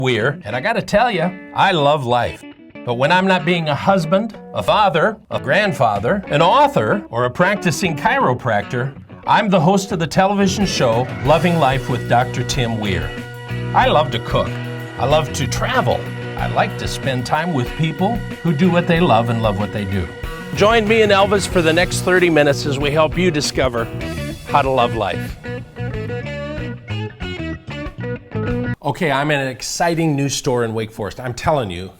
Weir, and I gotta tell you, I love life. But when I'm not being a husband, a father, a grandfather, an author, or a practicing chiropractor, I'm the host of the television show Loving Life with Dr. Tim Weir. I love to cook. I love to travel. I like to spend time with people who do what they love and love what they do. Join me and Elvis for the next 30 minutes as we help you discover how to love life. Okay, I'm in an exciting new store in Wake Forest. I'm telling you,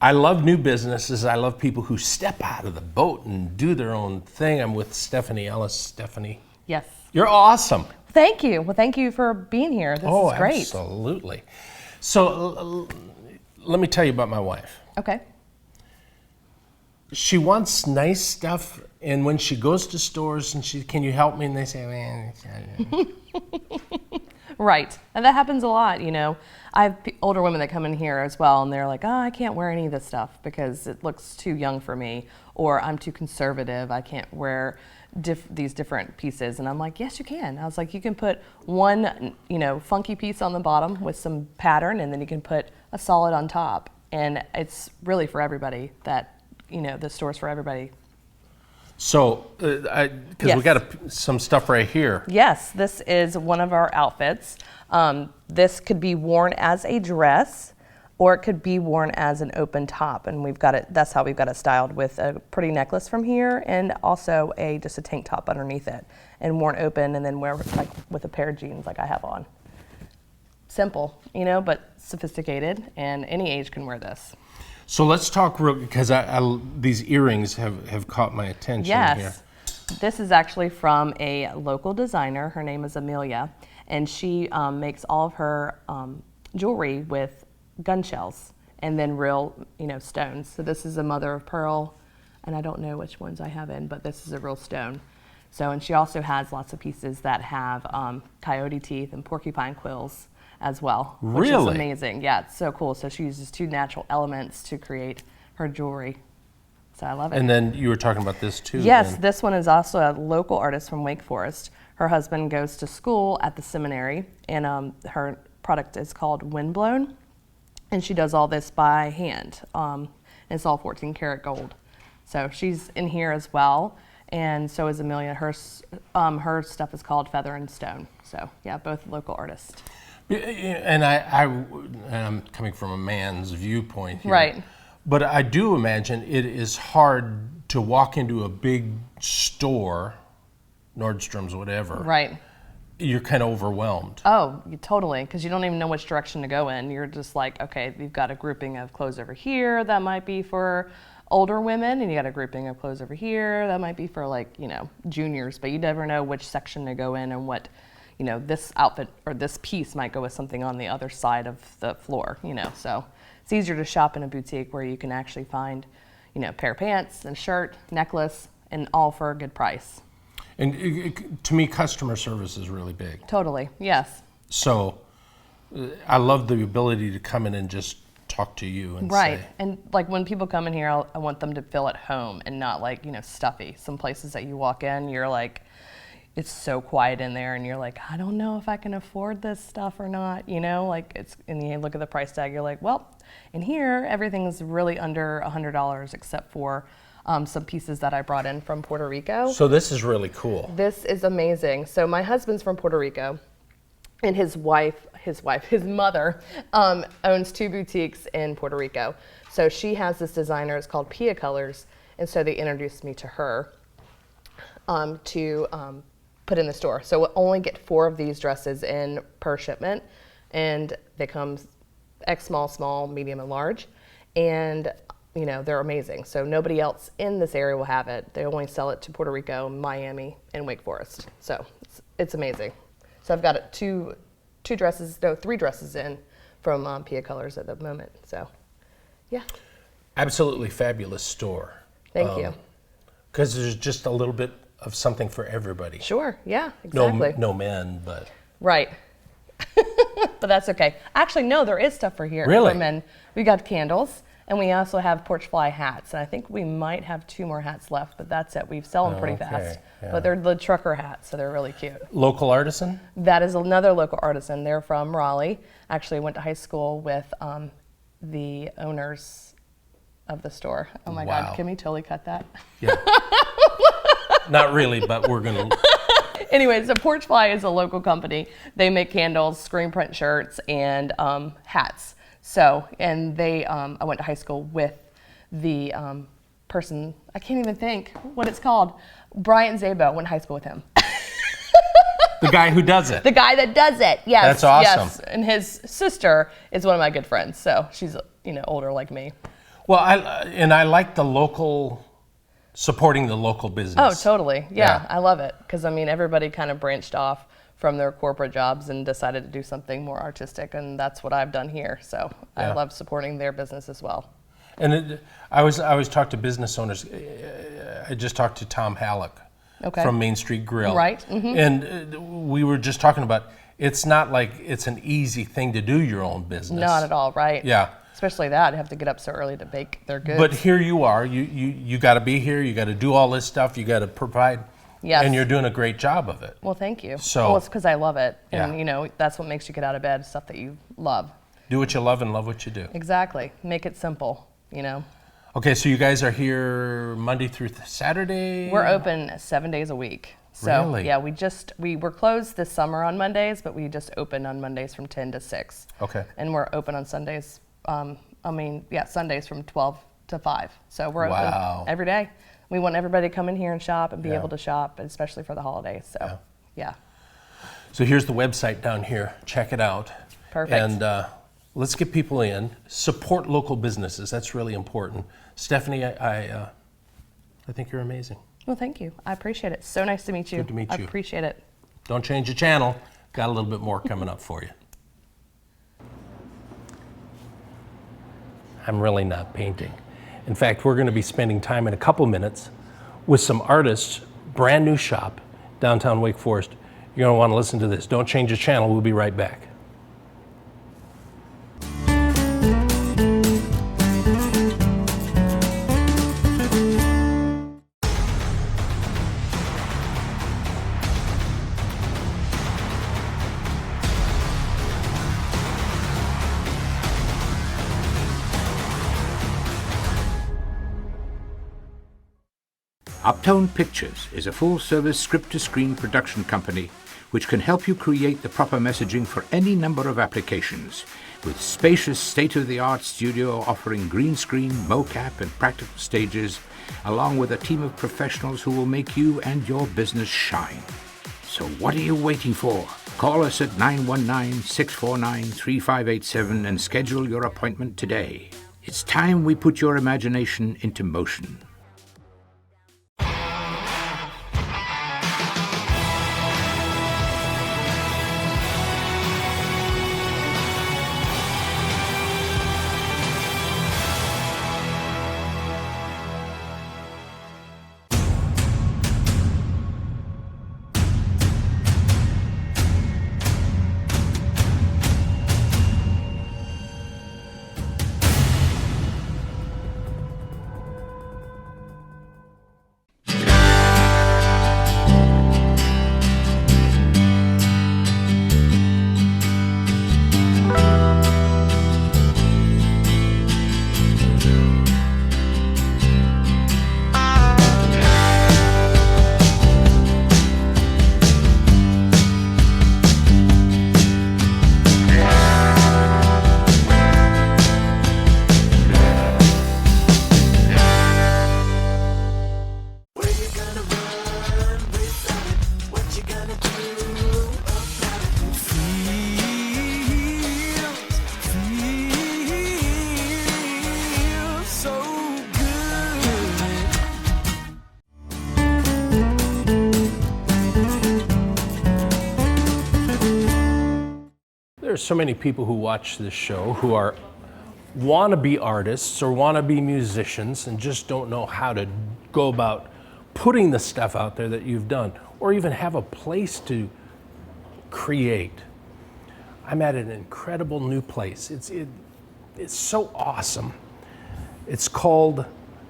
I love new businesses. I love people who step out of the boat and do their own thing. I'm with Stephanie Ellis. Stephanie. Yes. You're awesome. Thank you. Well, thank you for being here. This is great. Absolutely. So let me tell you about my wife. Okay. She wants nice stuff, and when she goes to stores and can you help me? And they say, man. Right. And that happens a lot, you know. I have older women that come in here as well, and they're like, oh, I can't wear any of this stuff because it looks too young for me, or I'm too conservative. I can't wear these different pieces. And I'm like, yes, you can. I was like, you can put one, funky piece on the bottom with some pattern, and then you can put a solid on top. And it's really for everybody that, the store's for everybody. So, because Yes. we got some stuff right here. Yes, this is one of our outfits. This could be worn as a dress, or it could be worn as an open top, and we've got it. That's how we've got it styled, with a pretty necklace from here, and also just a tank top underneath it, and worn open, and then wear like with a pair of jeans like I have on. Simple, but sophisticated, and any age can wear this. So let's talk real, because these earrings have caught my attention Yes. here. This is actually from a local designer. Her name is Amelia, and she makes all of her jewelry with gun shells and then real, stones. So this is a mother of pearl, and I don't know which ones I have in, but this is a real stone. So, and she also has lots of pieces that have coyote teeth and porcupine quills as well, which is Really? amazing. Yeah, it's so cool. So she uses two natural elements to create her jewelry. So I love it. And then you were talking about this too. Yes, then. this one is also a local artist from Wake Forest. Her husband goes to school at the seminary, and her product is called Windblown, and she does all this by hand. It's all 14 karat gold. So she's in here as well, and so is Amelia. Her stuff is called Feather and Stone. So yeah, both local artists. And I'm coming from a man's viewpoint here. Right. But I do imagine it is hard to walk into a big store, Nordstrom's, whatever. Right. You're kind of overwhelmed. Oh, totally, because you don't even know which direction to go in. You're just like, okay, you've got a grouping of clothes over here that might be for older women, and you got a grouping of clothes over here that might be for juniors, but you never know which section to go in and what, this outfit or this piece might go with something on the other side of the floor, so it's easier to shop in a boutique where you can actually find, a pair of pants and shirt, necklace, and all for a good price. And to me, customer service is really big. Totally, yes. So I love the ability to come in and just talk to you and Right, say. and when people come in here, I want them to feel at home and not stuffy. Some places that you walk in, you're like, it's so quiet in there, and you're like, I don't know if I can afford this stuff or not, and you look at the price tag, you're like, well, in here, everything's really under $100 except for some pieces that I brought in from Puerto Rico. So this is really cool. This is amazing. So my husband's from Puerto Rico, and his mother owns two boutiques in Puerto Rico. So she has this designer, it's called Pia Colors, and so they introduced me to her to put in the store. So we'll only get 4 of these dresses in per shipment, and they come X small, medium, and large, and they're amazing. So nobody else in this area will have it. They only sell it to Puerto Rico, Miami, and Wake Forest. So it's amazing. So I've got 3 dresses in from Pia Colors at the moment. So yeah. Absolutely fabulous store. Thank you. Because there's just a little bit of something for everybody. Sure, yeah, exactly. No men, but. Right. But that's okay. Actually, no, there is stuff for here. Really? For men. We got candles, And we also have porch fly hats. And I think we might have 2 more hats left, but that's it. We sell them pretty fast. Yeah. But they're the trucker hats, so they're really cute. Local artisan? That is another local artisan. They're from Raleigh. Actually, went to high school with the owners of the store. Oh my Wow. God, can we totally cut that? Yeah. Not really, but we're going to. Anyway, so Porch Fly is a local company. They make candles, screen print shirts, and hats. So, and they, I went to high school with the person, I can't even think what it's called. Brian Zabo, went to high school with him. The guy who does it. The guy that does it, yes. That's awesome. Yes. And his sister is one of my good friends, so she's, older like me. Well, I like the local, supporting the local business. Oh, totally. Yeah. I love it. Because, everybody kind of branched off from their corporate jobs and decided to do something more artistic, and that's what I've done here. So I love supporting their business as well. And I always talk to business owners. I just talked to Tom Halleck from Main Street Grill. Right. Mm-hmm. And we were just talking about, it's not like it's an easy thing to do your own business. Not at all, right? Yeah. Especially that, you have to get up so early to bake their goods. But here you are, you got to be here, you got to do all this stuff, you got to provide, and you're doing a great job of it. Well, thank you. So, well, it's because I love it, and that's what makes you get out of bed, stuff that you love. Do what you love and love what you do. Exactly. Make it simple, Okay, so you guys are here Monday through Saturday? We're open 7 days a week. So, really? yeah, we were closed this summer on Mondays, but we just open on Mondays from 10 to 6. Okay. And we're open on Sundays, Sundays from 12 to 5. So we're open every day. We want everybody to come in here and shop and be able to shop, especially for the holidays. So, yeah. So here's the website down here. Check it out. Perfect. And let's get people in. Support local businesses. That's really important. Stephanie, I think you're amazing. Well, thank you. I appreciate it. So nice to meet you. Good to meet you. I appreciate it. Don't change the channel. Got a little bit more coming up for you. I'm really not painting. In fact, we're going to be spending time in a couple minutes with some artists, brand new shop, downtown Wake Forest. You're going to want to listen to this. Don't change the channel. We'll be right back. Uptone Pictures is a full-service script-to-screen production company which can help you create the proper messaging for any number of applications, with spacious state-of-the-art studio offering green screen, mocap, and practical stages, along with a team of professionals who will make you and your business shine. So what are you waiting for? Call us at 919-649-3587 and schedule your appointment today. It's time we put your imagination into motion. There's so many people who watch this show who are wannabe artists or wannabe musicians and just don't know how to go about putting the stuff out there that you've done, or even have a place to create. I'm at an incredible new place. It's so awesome. It's called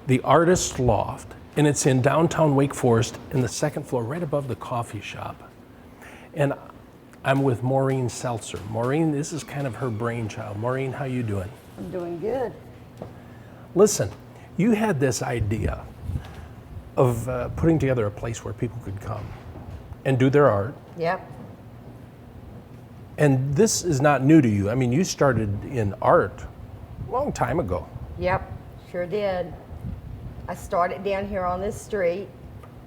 the Artist Loft, and it's in downtown Wake Forest in the second floor, right above the coffee shop. And I'm with Maureen Seltzer. Maureen, this is kind of her brainchild. Maureen, how you doing? I'm doing good. Listen, you had this idea of putting together a place where people could come and do their art. Yep. And this is not new to you. I mean, you started in art a long time ago. Yep, sure did. I started down here on this street,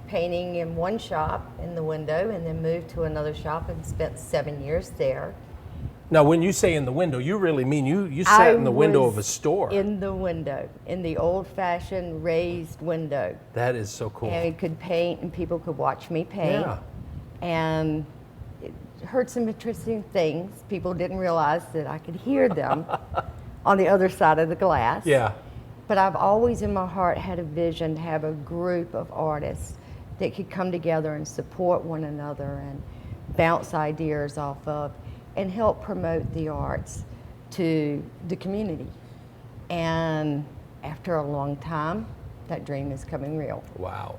painting in one shop in the window, and then moved to another shop and spent 7 years there. Now, when you say in the window, you really mean you sat in the window of a store. In the window, in the old-fashioned raised window. That is so cool. And I could paint, and people could watch me paint. Yeah. And it heard some interesting things. People didn't realize that I could hear them on the other side of the glass. Yeah. But I've always in my heart had a vision to have a group of artists that could come together and support one another and bounce ideas off of and help promote the arts to the community. And after a long time, that dream is coming real. Wow.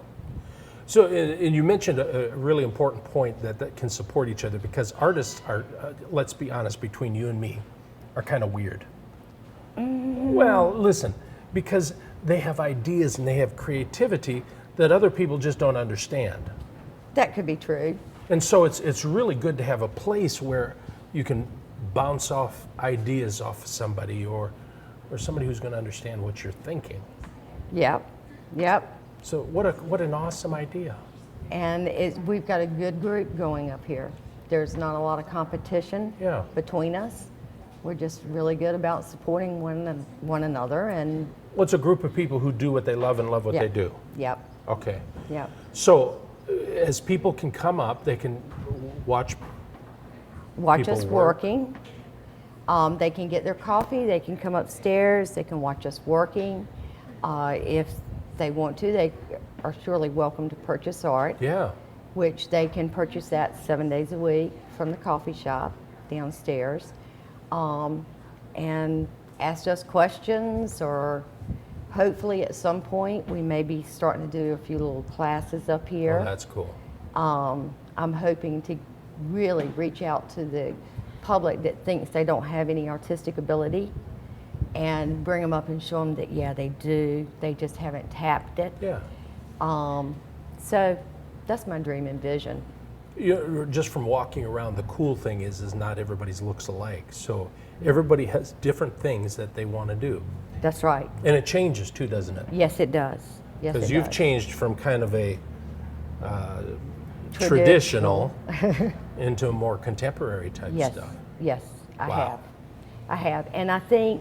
So, and you mentioned a really important point that can support each other, because artists are, let's be honest, between you and me, are kind of weird. Well, listen, because they have ideas and they have creativity that other people just don't understand. That could be true. And so it's really good to have a place where you can bounce off ideas off somebody, or somebody who's going to understand what you're thinking. Yep, yep. So what an awesome idea. And we've got a good group going up here. There's not a lot of competition between us. We're just really good about supporting one another. And well, it's a group of people who do what they love and love what they do. Yep. Okay. Yep. So as people can come up, they can watch us working. They can get their coffee, they can come upstairs, they can watch us working. If they want to, they are surely welcome to purchase art. Yeah. Which they can purchase that 7 days a week from the coffee shop downstairs. And ask us questions, or hopefully at some point we may be starting to do a few little classes up here. Oh, that's cool. I'm hoping to really reach out to the public that thinks they don't have any artistic ability and bring them up and show them that, yeah, they do. They just haven't tapped it. Yeah. So that's my dream and vision. Just from walking around, the cool thing is not everybody's looks alike. So everybody has different things that they want to do. That's right. And it changes too, doesn't it? Yes, it does. Yes, because it you've does. changed from kind of a traditional into a more contemporary type stuff. Yes, I Wow. have. And I think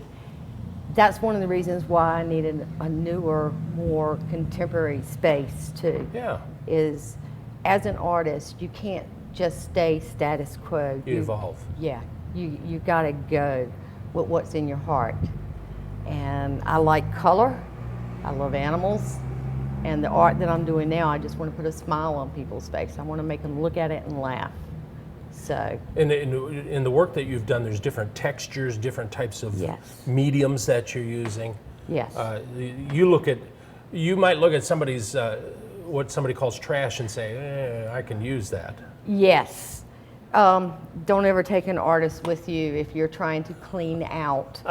that's one of the reasons why I needed a newer, more contemporary space too. Yeah. Is as an artist, you can't just stay status quo. You evolve. Yeah, you gotta go with what's in your heart. And I like color, I love animals, and the art that I'm doing now, I just want to put a smile on people's face. I want to make them look at it and laugh. So. In the work that you've done, there's different textures, different types of mediums that you're using. Yes. You might look at somebody's, what somebody calls trash and say, I can use that. Yes. Don't ever take an artist with you if you're trying to clean out.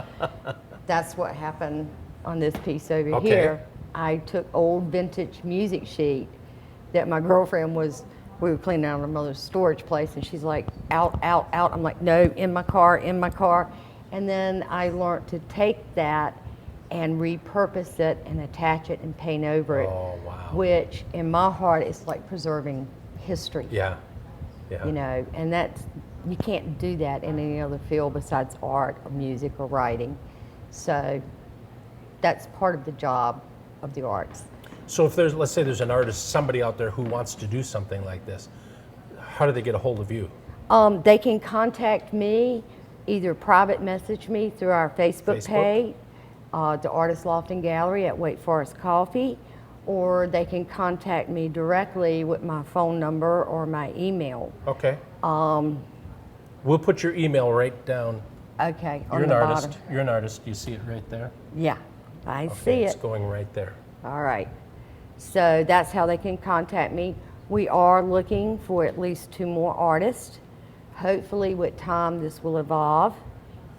That's what happened on this piece over here. I took old vintage music sheet that my girlfriend we were cleaning out her mother's storage place, and she's like, out. I'm like, no, in my car. And then I learned to take that and repurpose it and attach it and paint over it. Oh, wow. Which in my heart is like preserving history. Yeah. You know, and you can't do that in any other field besides art or music or writing. So that's part of the job of the arts. So if let's say there's an artist, somebody out there who wants to do something like this, how do they get a hold of you? They can contact me, either private message me through our Facebook page, the Artist Loft and Gallery at Wake Forest Coffee, or they can contact me directly with my phone number or my email. Okay. We'll put your email right down. Okay. You're an artist. You're an artist. You see it right there? Yeah. I Okay, see it's it. going right there. All right. So that's how they can contact me. We are looking for at least 2 more artists. Hopefully with time this will evolve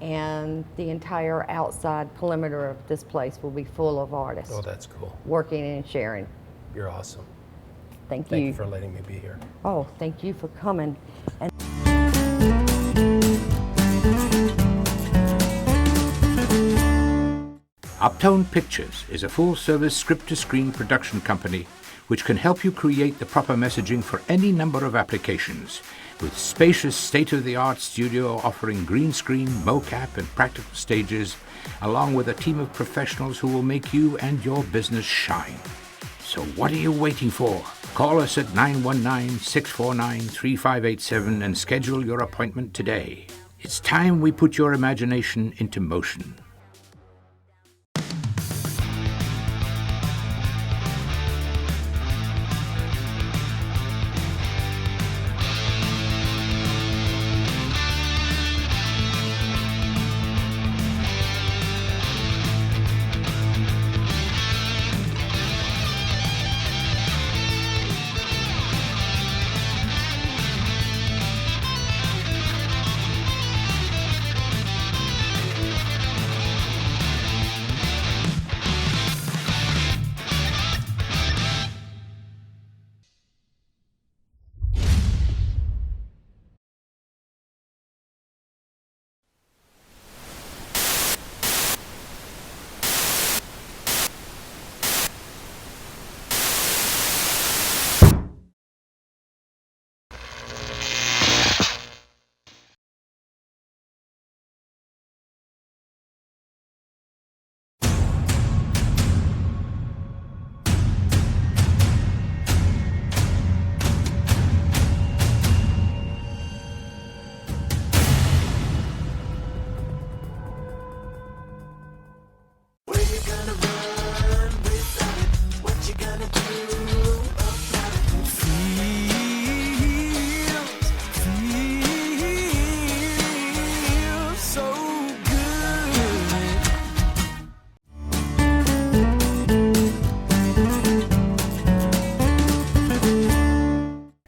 and the entire outside perimeter of this place will be full of artists Oh, that's cool. working and sharing. You're awesome. Thank Thank you. you for letting me be here. Oh, thank you for coming. And Uptone Pictures is a full-service script-to-screen production company which can help you create the proper messaging for any number of applications, with spacious state-of-the-art studio offering green screen, mocap, and practical stages, along with a team of professionals who will make you and your business shine. So what are you waiting for? Call us at 919-649-3587 and schedule your appointment today. It's time we put your imagination into motion.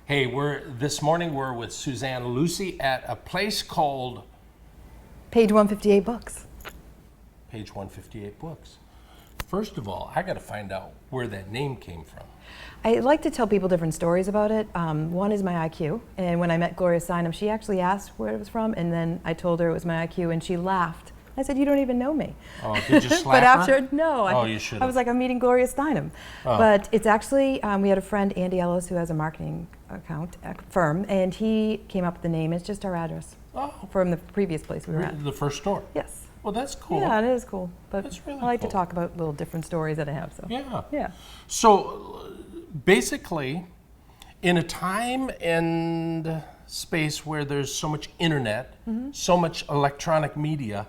Hey, this morning we're with Suzanne Lucy at a place called Page 158 books. Page 158 Books. First of all, I got to find out where that name came from. I like to tell people different stories about it. One is my IQ, and when I met Gloria Steinem, she actually asked where it was from, and then I told her it was my IQ, and she laughed. I said, "You don't even know me." Oh, did you slap But after, her? no, Oh, you should. I was like, I'm meeting Gloria Steinem. Oh. But it's actually, we had a friend, Andy Ellis, who has a marketing firm, and he came up with the name. It's just our address from the previous place we were at. The first store. Yes. Well, that's cool. Yeah, it is cool. But That's really I like cool. to talk about little different stories that I have. So Yeah. yeah. So basically, in a time and space where there's so much internet, so much electronic media,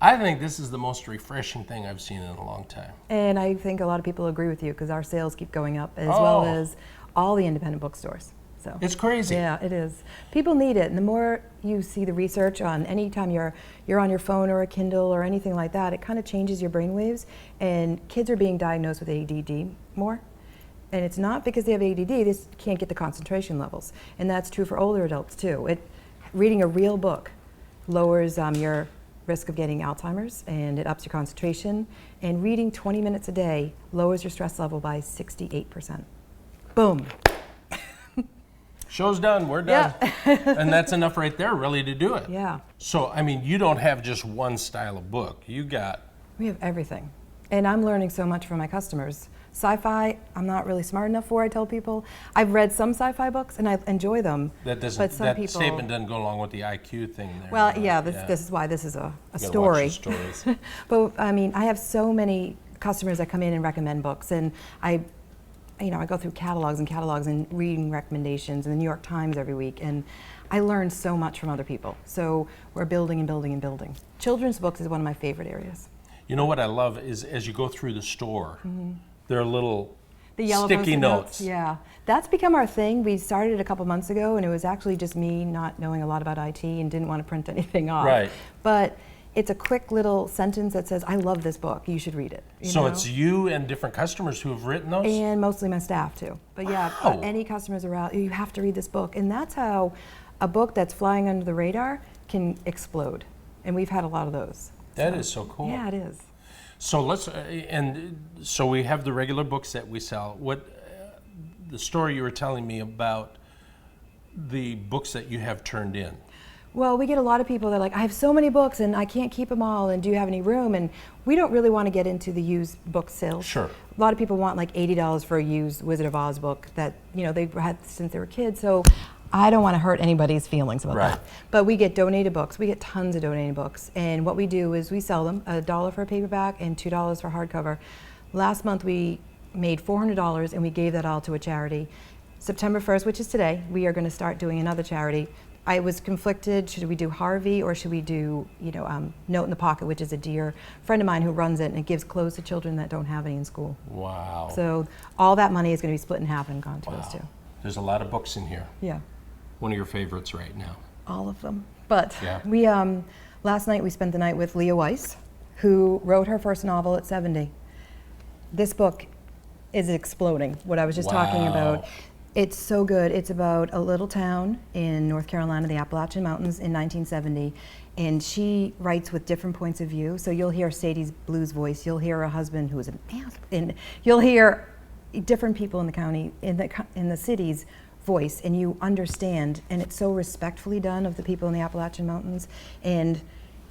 I think this is the most refreshing thing I've seen in a long time. And I think a lot of people agree with you because our sales keep going up as well Oh. as all the independent bookstores. So It's crazy. yeah, it is. People need it, and the more you see the research on any time you're on your phone or a Kindle or anything like that, it kind of changes your brain waves. And kids are being diagnosed with ADD more, and it's not because they have ADD; they just can't get the concentration levels, and that's true for older adults too. Reading a real book lowers your risk of getting Alzheimer's, and it ups your concentration. And reading 20 minutes a day lowers your stress level by 68%. Boom. Show's done. We're done. And that's enough right there, really, to do it. Yeah. So, I mean, you don't have just one style of book. You got... We have everything. And I'm learning so much from my customers. Sci-fi, I'm not really smart enough for, I tell people. I've read some sci-fi books and I enjoy them. That doesn't. But some that people, statement doesn't go along with the IQ thing there. well, yeah, this is why this is a You gotta story. watch the stories. But I mean, I have so many customers that come in and recommend books, and I go through catalogs and reading recommendations in the New York Times every week, and I learn so much from other people. So we're building and building and building. Children's books is one of my favorite areas. You know what I love is as you go through the store, there are little The yellow sticky Post-it notes. Yeah, that's become our thing. We started it a couple months ago, and it was actually just me not knowing a lot about IT and didn't want to print anything off. Right. But it's a quick little sentence that says, I love this book, you should read it. So it's you and different customers who have written those? And mostly my staff too. But yeah, Wow. any customers around, you have to read this book. And that's how a book that's flying under the radar can explode. And we've had a lot of those. That is so cool. Yeah, it is. So so we have the regular books that we sell. What the story you were telling me about the books that you have turned in? Well, we get a lot of people that are like, I have so many books and I can't keep them all, and do you have any room? And we don't really want to get into the used book sales. Sure. A lot of people want like $80 for a used Wizard of Oz book that, you know, they've had since they were kids. So I don't want to hurt anybody's feelings about Right. that. But we get donated books. We get tons of donated books. And what we do is we sell them, $1 for a paperback and $2 for hardcover. Last month we made $400 and we gave that all to a charity. September 1st, which is today, we are going to start doing another charity. I was conflicted, should we do Harvey or should we do, Note in the Pocket, which is a dear friend of mine who runs it, and it gives clothes to children that don't have any in school. Wow. So all that money is going to be split in half and gone to Wow. those two. There's a lot of books in here. Yeah, One of your favorites right now. all of them. But Yeah. we, last night we spent the night with Leah Weiss, who wrote her first novel at 70. This book is exploding, what I was just talking Wow. about. It's so good. It's about a little town in North Carolina, the Appalachian Mountains, in 1970, and she writes with different points of view. So you'll hear Sadie's blues voice, you'll hear a husband who is a man, and you'll hear different people in the county, in the city's voice, and you understand, and it's so respectfully done of the people in the Appalachian Mountains, and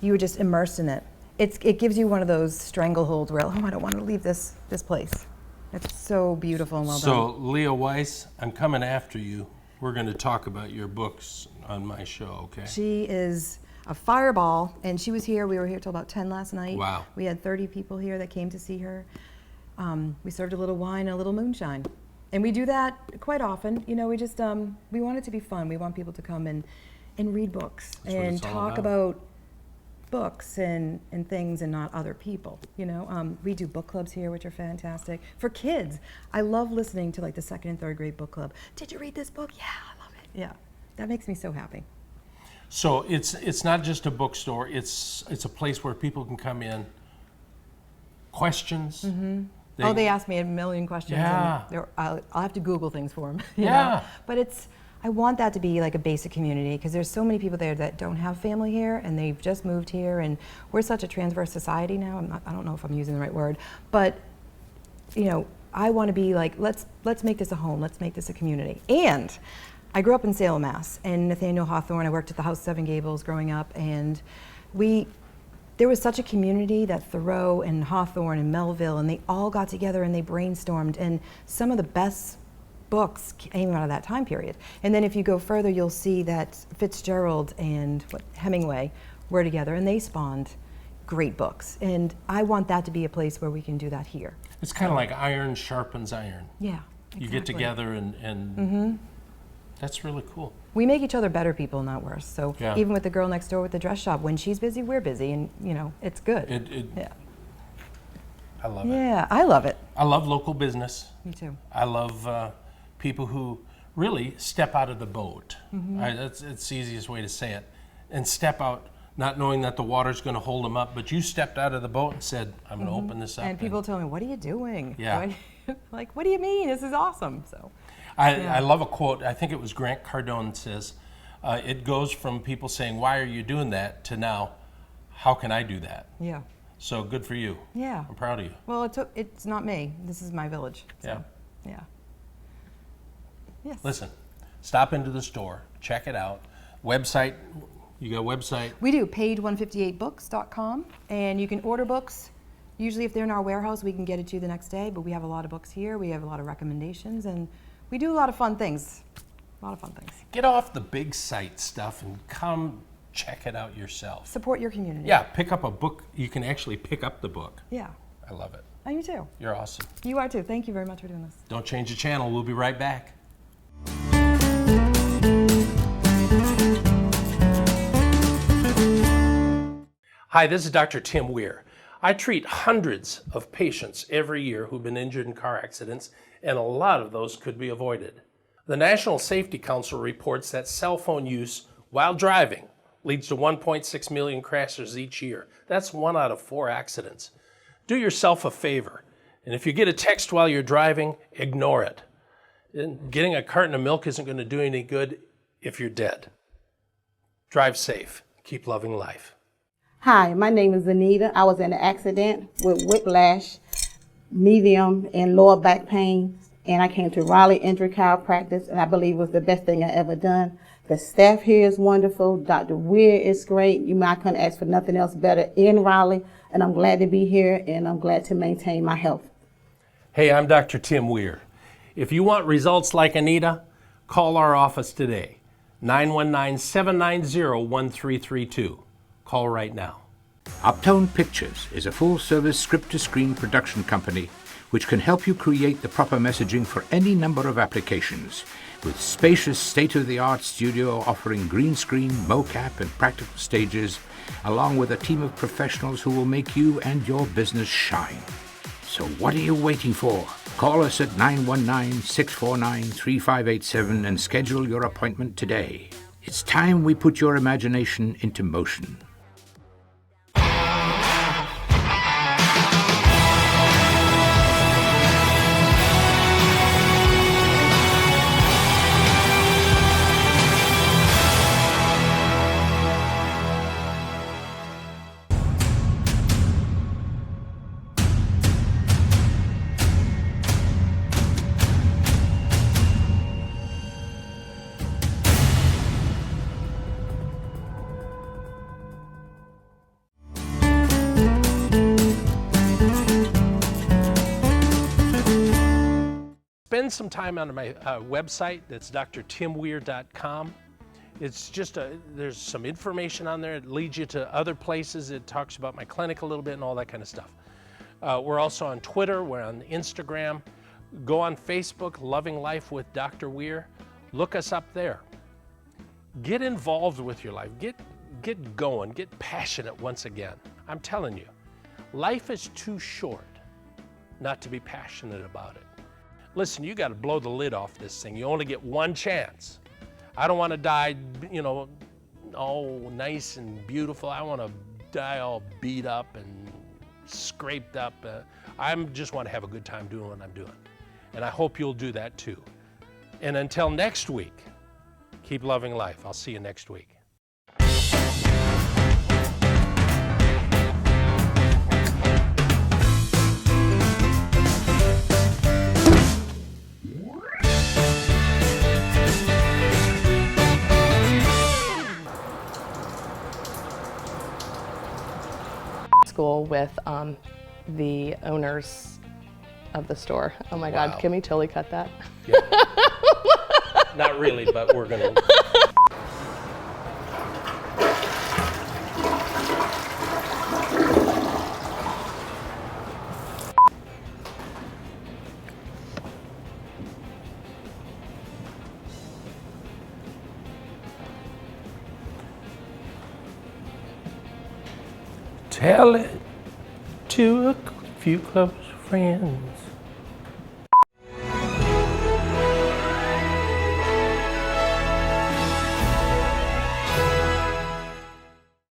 you are just immersed in it. It gives you one of those strangleholds where, oh, I don't want to leave this place. It's so beautiful and well done. So, Leah Weiss, I'm coming after you. We're going to talk about your books on my show, okay? She is a fireball, and she was here. We were here till about 10 last night. Wow. We had 30 people here that came to see her. We served a little wine and a little moonshine. And we do that quite often. You know, we just, we want it to be fun. We want people to come and read books That's what and it's all talk about. about books and things and not other people, you know. We do book clubs here, which are fantastic. For kids, I love listening to like the 2nd and 3rd grade book club. Did you read this book? Yeah, I love it. Yeah, that makes me so happy. So it's not just a bookstore. It's a place where people can come in. Questions. Mm-hmm. They ask me a million questions. Yeah. And I'll have to Google things for them. Yeah. But I want that to be like a basic community, because there's so many people there that don't have family here and they've just moved here, and we're such a transverse society now. I don't know if I'm using the right word, but I want to be like, let's make this a home. Let's make this a community. And I grew up in Salem, Mass, and Nathaniel Hawthorne. I worked at the House Seven Gables growing up, and there was such a community that Thoreau and Hawthorne and Melville, and they all got together and they brainstormed, and some of the best books came out of that time period. And then if you go further, you'll see that Fitzgerald and Hemingway were together, and they spawned great books. And I want that to be a place where we can do that here. It's kind of like iron sharpens iron. Yeah, You get exactly. together and Mm-hmm. that's really cool. We make each other better people, not worse. So Yeah. even with the girl next door with the dress shop, when she's busy, we're busy, and it's good. Yeah. I love it. Yeah, I love it. I love local business. Me too. I love people who really step out of the boat. Mm-hmm. That's the easiest way to say it. And step out, not knowing that the water's going to hold them up, but you stepped out of the boat and said, I'm going to open this up. And people tell me, what are you doing? Yeah. Like, what do you mean? This is awesome. So. I love a quote. I think it was Grant Cardone says, it goes from people saying, why are you doing that, to now, how can I do that? Yeah. So good for you. Yeah. I'm proud of you. Well, it's not me. This is my village. So, yeah. Yes. Listen, stop into the store, check it out. Website, you got a website? We do, page158books.com, and you can order books. Usually if they're in our warehouse, we can get it to you the next day, but we have a lot of books here. We have a lot of recommendations, and we do a lot of fun things. A lot of fun things. Get off the big site stuff and come check it out yourself. Support your community. Yeah, pick up a book. You can actually pick up the book. Yeah. I love it. And you too. You're awesome. You are too. Thank you very much for doing this. Don't change the channel. We'll be right back. Hi, this is Dr. Tim Weir. I treat hundreds of patients every year who've been injured in car accidents, and a lot of those could be avoided. The National Safety Council reports that cell phone use while driving, leads to 1.6 million crashes each year. That's 1 out of 4 accidents. Do yourself a favor, and if you get a text while you're driving, ignore it. And getting a carton of milk isn't going to do any good if you're dead. Drive safe. Keep loving life. Hi, my name is Anita. I was in an accident with whiplash, medium and lower back pain, and I came to Raleigh Injury Chiropractic, and I believe it was the best thing I ever done. The staff here is wonderful. Dr. Weir is great. I couldn't ask for nothing else better in Raleigh, and I'm glad to be here, and I'm glad to maintain my health. Hey, I'm Dr. Tim Weir. If you want results like Anita, call our office today, 919-790-1332. Call right now. Uptone Pictures is a full-service script-to-screen production company which can help you create the proper messaging for any number of applications, with spacious state-of-the-art studio offering green screen, mocap, and practical stages, along with a team of professionals who will make you and your business shine. So what are you waiting for? Call us at 919-649-3587 and schedule your appointment today. It's time we put your imagination into motion. Spend some time on my website. That's drtimweir.com. It's just there's some information on there. It leads you to other places. It talks about my clinic a little bit and all that kind of stuff. We're also on Twitter. We're on Instagram. Go on Facebook, Loving Life with Dr. Weir. Look us up there. Get involved with your life. Get going. Get passionate once again. I'm telling you, life is too short not to be passionate about it. Listen, you got to blow the lid off this thing. You only get one chance. I don't want to die, all nice and beautiful. I want to die all beat up and scraped up. I just want to have a good time doing what I'm doing. And I hope you'll do that too. And until next week, keep loving life. I'll see you next week. School with the owners of the store. Oh my God, can we totally cut that? Yeah. Not really, but we're going to. Tell it to a few close friends.